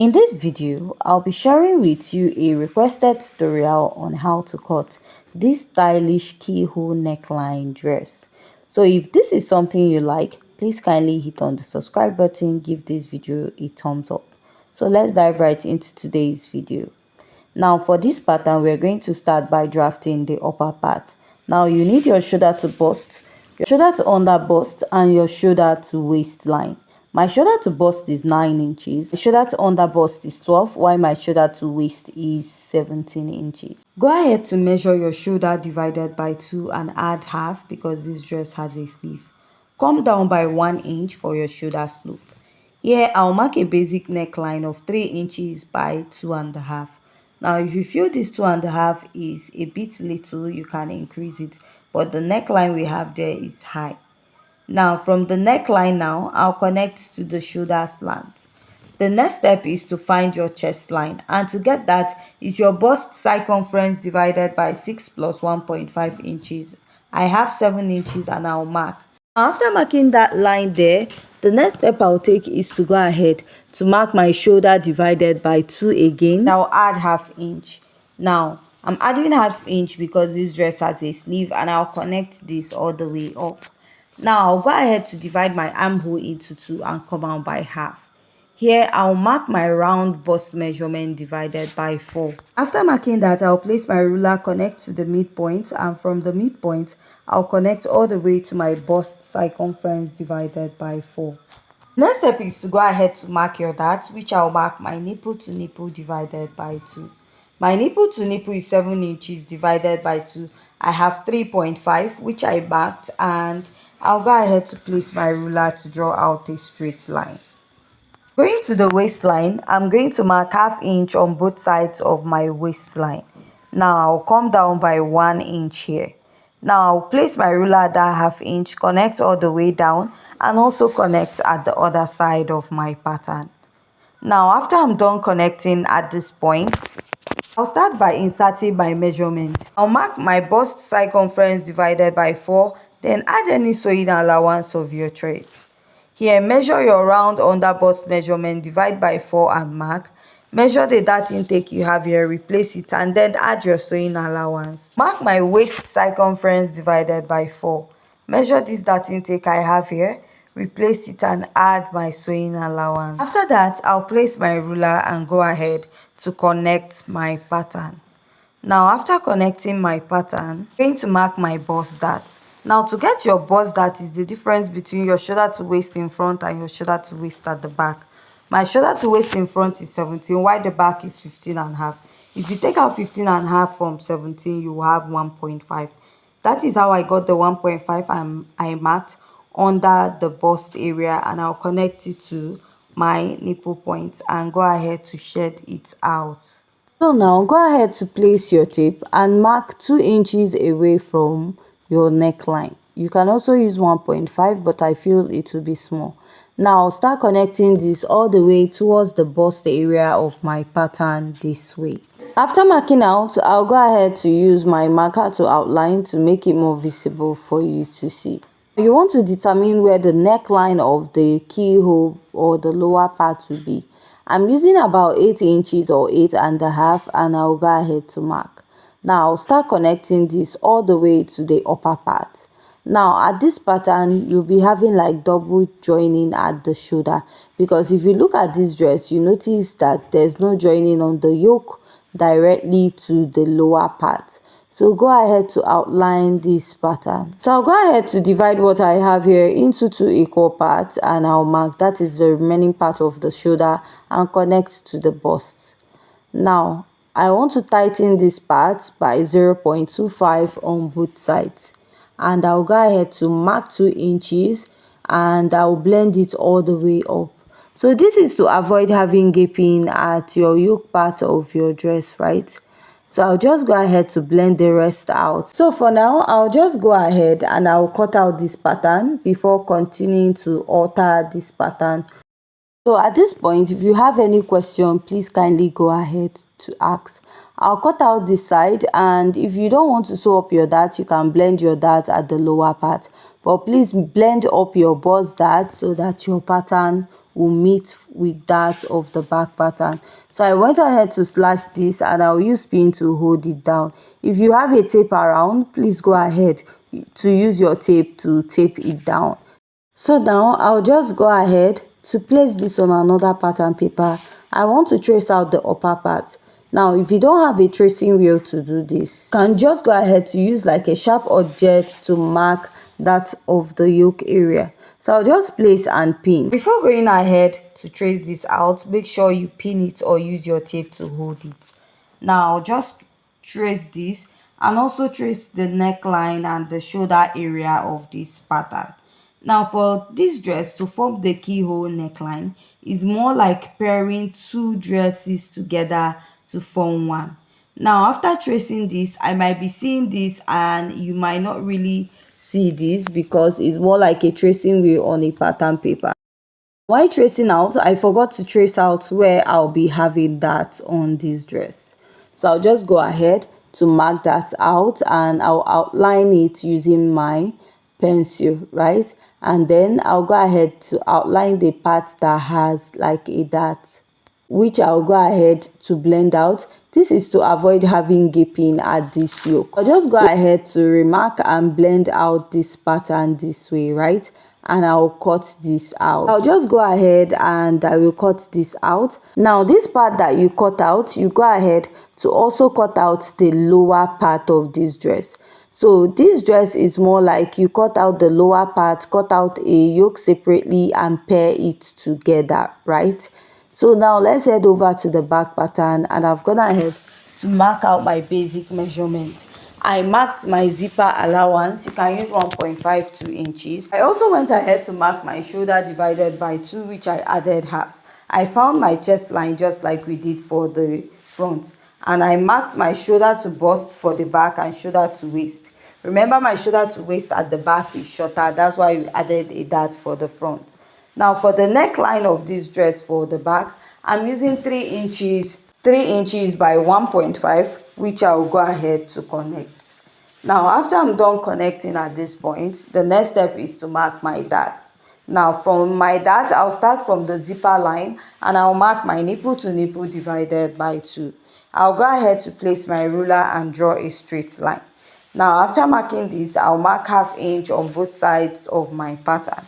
In this video, I'll be sharing with you a requested tutorial on how to cut this stylish keyhole neckline dress. So if this is something you like, please kindly hit on the subscribe button, give this video a thumbs up. So let's dive right into today's video. Now for this pattern, we're going to start by drafting the upper part. Now you need your shoulder to bust, your shoulder to under bust, and your shoulder to waistline. My shoulder to bust is 9 inches, my shoulder to under bust is 12, while my shoulder to waist is 17 inches. Go ahead to measure your shoulder divided by 2 and add half because this dress has a sleeve. Come down by 1 inch for your shoulder slope. Here I'll mark a basic neckline of 3 inches by 2.5. Now if you feel this 2.5 is a bit little, you can increase it, but the neckline we have there is high. Now from the neckline now, I'll connect to the shoulder slant. The next step is to find your chest line, and to get that is your bust circumference divided by 6 plus 1.5 inches. I have 7 inches and I'll mark. After marking that line there, the next step I'll take is to go ahead to mark my shoulder divided by 2 again. Now add half inch. Now I'm adding half inch because this dress has a sleeve, and I'll connect this all the way up. Now I'll go ahead to divide my armhole into 2 and come out by half. Here I'll mark my round bust measurement divided by 4. After marking that, I'll place my ruler, connect to the midpoint, and from the midpoint I'll connect all the way to my bust circumference divided by 4. Next step is to go ahead to mark your dart, which I'll mark my nipple to nipple divided by 2. My nipple to nipple is 7 inches divided by 2. I have 3.5, which I marked, and I'll go ahead to place my ruler to draw out a straight line. Going to the waistline, I'm going to mark half inch on both sides of my waistline. Now I'll come down by 1 inch here. Now I'll place my ruler at that half inch, connect all the way down, and also connect at the other side of my pattern. Now after I'm done connecting at this point, I'll start by inserting my measurement. I'll mark my bust circumference divided by 4, then add any sewing allowance of your choice. Here, measure your round under bust measurement, divide by 4 and mark. Measure the dart intake you have here, replace it, and then add your sewing allowance. Mark my waist circumference divided by 4. Measure this dart intake I have here, replace it, and add my sewing allowance. After that, I'll place my ruler and go ahead to connect my pattern. Now after connecting my pattern, I'm going to mark my bust dart. Now to get your bust dart is the difference between your shoulder to waist in front and your shoulder to waist at the back. My shoulder to waist in front is 17, while the back is 15.5. If you take out 15.5 from 17, you will have 1.5. That is how I got the 1.5 I marked under the bust area, and I'll connect it to my nipple point and go ahead to shed it out. So now go ahead to place your tape and mark 2 inches away from your neckline. You can also use 1.5, but I feel it will be small. Now I'll start connecting this all the way towards the bust area of my pattern this way. After marking out, I'll go ahead to use my marker to outline to make it more visible for you to see. You want to determine where the neckline of the keyhole or the lower part will be. I'm using about 8 inches or 8.5, and I'll go ahead to mark. Now I'll start connecting this all the way to the upper part. Now at this pattern, you'll be having like double joining at the shoulder, because if you look at this dress, you notice that there's no joining on the yoke directly to the lower part. So go ahead to outline this pattern. So I'll go ahead to divide what I have here into 2 equal parts, and I'll mark that is the remaining part of the shoulder and connect to the bust. Now I want to tighten this part by 0.25 on both sides, and I'll go ahead to mark 2 inches and I'll blend it all the way up. So this is to avoid having gaping at your yoke part of your dress, right? So I'll just go ahead to blend the rest out. So for now, I'll just go ahead and I'll cut out this pattern before continuing to alter this pattern. So at this point, if you have any question, please kindly go ahead to ask. I'll cut out this side, and if you don't want to sew up your dart, you can blend your dart at the lower part. But please blend up your bust dart so that your pattern will meet with that of the back pattern. So I went ahead to slash this, and I'll use pin to hold it down. If you have a tape around, please go ahead to use your tape to tape it down. So now I'll just go ahead to place this on another pattern paper. I want to trace out the upper part. Now if you don't have a tracing wheel to do this, you can just go ahead to use like a sharp object to mark that of the yoke area. So I'll just place and pin. Before going ahead to trace this out, make sure you pin it or use your tape to hold it. Now I'll just trace this and also trace the neckline and the shoulder area of this pattern. Now for this dress, to form the keyhole neckline is more like pairing two dresses together to form one. Now after tracing this, I might be seeing this and you might not really see this because it's more like a tracing wheel on a pattern paper. While tracing out, I forgot to trace out where I'll be having that on this dress. So I'll just go ahead to mark that out and I'll outline it using my pencil, right? And then I'll go ahead to outline the part that has like a dot, which I'll go ahead to blend out. This is to avoid having gaping at this yoke. I'll just go ahead to remark and blend out this pattern this way, right? And I'll cut this out. I'll just go ahead and I will cut this out. Now this part that you cut out, you go ahead to also cut out the lower part of this dress. So this dress is more like you cut out the lower part, cut out a yoke separately and pair it together, right? So now let's head over to the back pattern, and I've gone ahead to mark out my basic measurement. I marked my zipper allowance. You can use 1.52 inches. I also went ahead to mark my shoulder divided by 2, which I added half. I found my chest line just like we did for the front, and I marked my shoulder to bust for the back and shoulder to waist. Remember, my shoulder to waist at the back is shorter, that's why we added a dart for the front. Now for the neckline of this dress for the back, I'm using 3 inches by 1.5, which I'll go ahead to connect. Now after I'm done connecting at this point, the next step is to mark my dart. Now from my dart, I'll start from the zipper line and I'll mark my nipple to nipple divided by 2. I'll go ahead to place my ruler and draw a straight line. Now after marking this, I'll mark 1/2 inch on both sides of my pattern.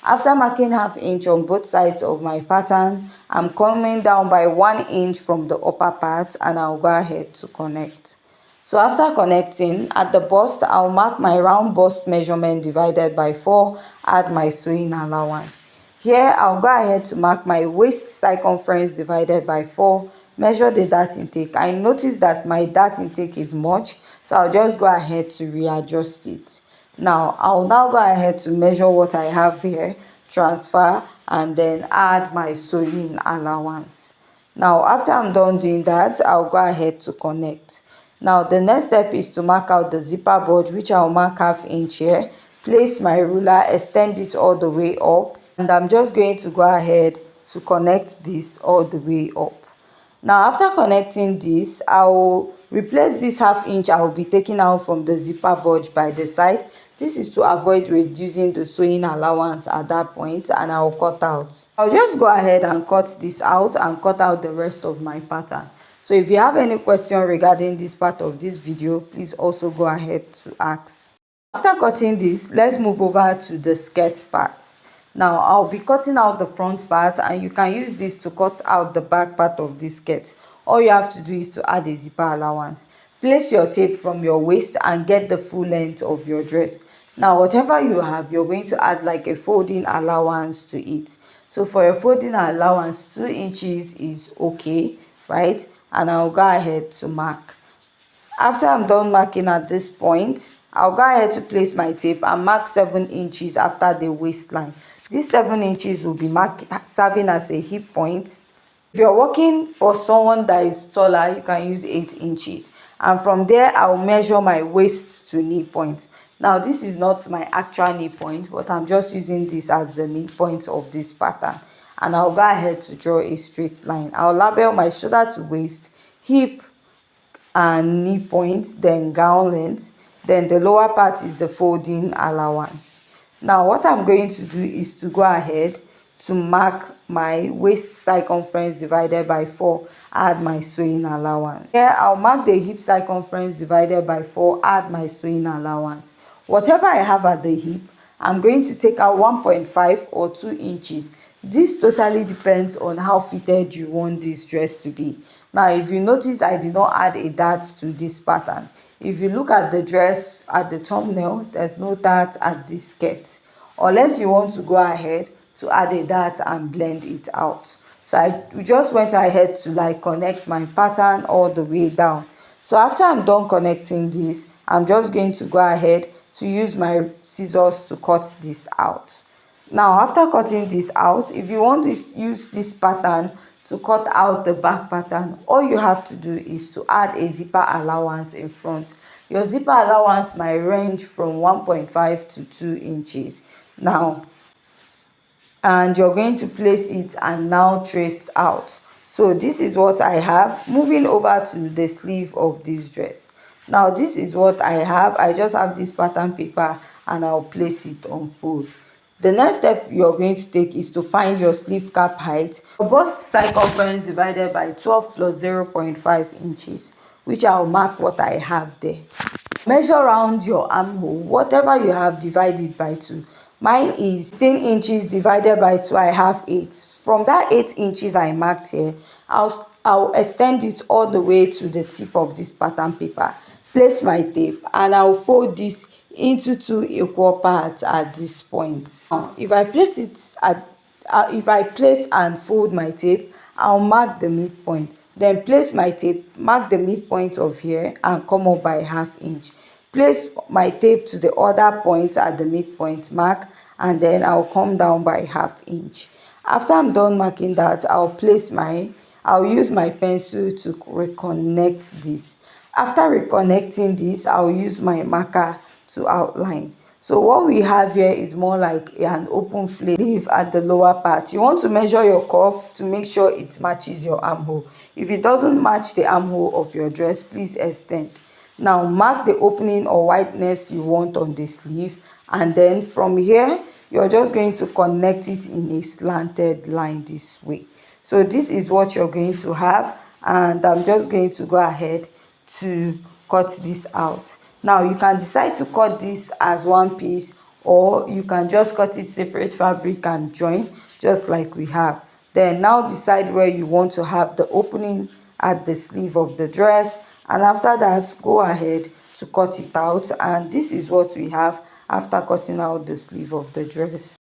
After marking 1/2 inch on both sides of my pattern, I'm coming down by 1 inch from the upper part and I'll go ahead to connect. So after connecting, at the bust, I'll mark my round bust measurement divided by 4, add my sewing allowance. Here, I'll go ahead to mark my waist circumference divided by 4, measure the dart intake. I notice that my dart intake is much, so I'll just go ahead to readjust it. Now I'll go ahead to measure what I have here, transfer, and then add my sewing allowance. Now after I'm done doing that, I'll go ahead to connect. Now the next step is to mark out the zipper bulge, which I'll mark 1/2 inch here, place my ruler, extend it all the way up, and I'm just going to go ahead to connect this all the way up. Now after connecting this, I'll replace this 1/2 inch I will be taking out from the zipper bulge by the side. This is to avoid reducing the sewing allowance at that point, and I'll cut out. I'll just go ahead and cut this out and cut out the rest of my pattern. So if you have any question regarding this part of this video, please also go ahead to ask. After cutting this, let's move over to the skirt part. Now I'll be cutting out the front part, and you can use this to cut out the back part of this skirt. All you have to do is to add a zipper allowance. Place your tape from your waist and get the full length of your dress. Now whatever you have, you're going to add like a folding allowance to it. So for your folding allowance, 2 inches is okay, right? And I'll go ahead to mark. After I'm done marking at this point, I'll go ahead to place my tape and mark 7 inches after the waistline. This 7 inches will be serving as a hip point. If you're working for someone that is taller, you can use 8 inches. And from there, I'll measure my waist to knee point. Now, this is not my actual knee point, but I'm just using this as the knee point of this pattern. And I'll go ahead to draw a straight line. I'll label my shoulder to waist, hip, and knee point, then gown length, then the lower part is the folding allowance. Now what I'm going to do is to go ahead to mark my waist circumference divided by 4, add my sewing allowance. Here I'll mark the hip circumference divided by 4, add my sewing allowance. Whatever I have at the hip, I'm going to take out 1.5 or 2 inches. This totally depends on how fitted you want this dress to be. Now if you notice, I did not add a dart to this pattern. If you look at the dress at the thumbnail, there's no dart at this skirt, unless you want to go ahead to add a dart and blend it out. So I just went ahead to like connect my pattern all the way down. So after I'm done connecting this, I'm just going to go ahead to use my scissors to cut this out. Now after cutting this out, if you want to use this pattern to cut out the back pattern, all you have to do is to add a zipper allowance in front. Your zipper allowance might range from 1.5 to 2 inches. Now, and you're going to place it and now trace out. So this is what I have. Moving over to the sleeve of this dress. Now this is what I have. I just have this pattern paper and I'll place it on fold. The next step you're going to take is to find your sleeve cap height. Bust circumference divided by 12 plus 0.5 inches, which I'll mark what I have there. Measure around your armhole, whatever you have, divide it by 2. Mine is 10 inches divided by 2, I have 8. From that 8 inches I marked here, I'll extend it all the way to the tip of this pattern paper. Place my tape and I'll fold this into 2 equal parts at this point. Now, if I place and fold my tape, I'll mark the midpoint. Then place my tape, mark the midpoint of here and come up by ½ inch. Place my tape to the other point at the midpoint mark and then I'll come down by ½ inch. After I'm done marking that, I'll use my pencil to reconnect this. After reconnecting this, I'll use my marker to outline. So what we have here is more like an open sleeve at the lower part. You want to measure your cuff to make sure it matches your armhole. If it doesn't match the armhole of your dress, please extend. Now mark the opening or wideness you want on the sleeve, and then from here you're just going to connect it in a slanted line this way. So this is what you're going to have, and I'm just going to go ahead to cut this out. Now you can decide to cut this as one piece, or you can just cut it separate fabric and join just like we have. Then now decide where you want to have the opening at the sleeve of the dress, and after that go ahead to cut it out. And this is what we have after cutting out the sleeve of the dress.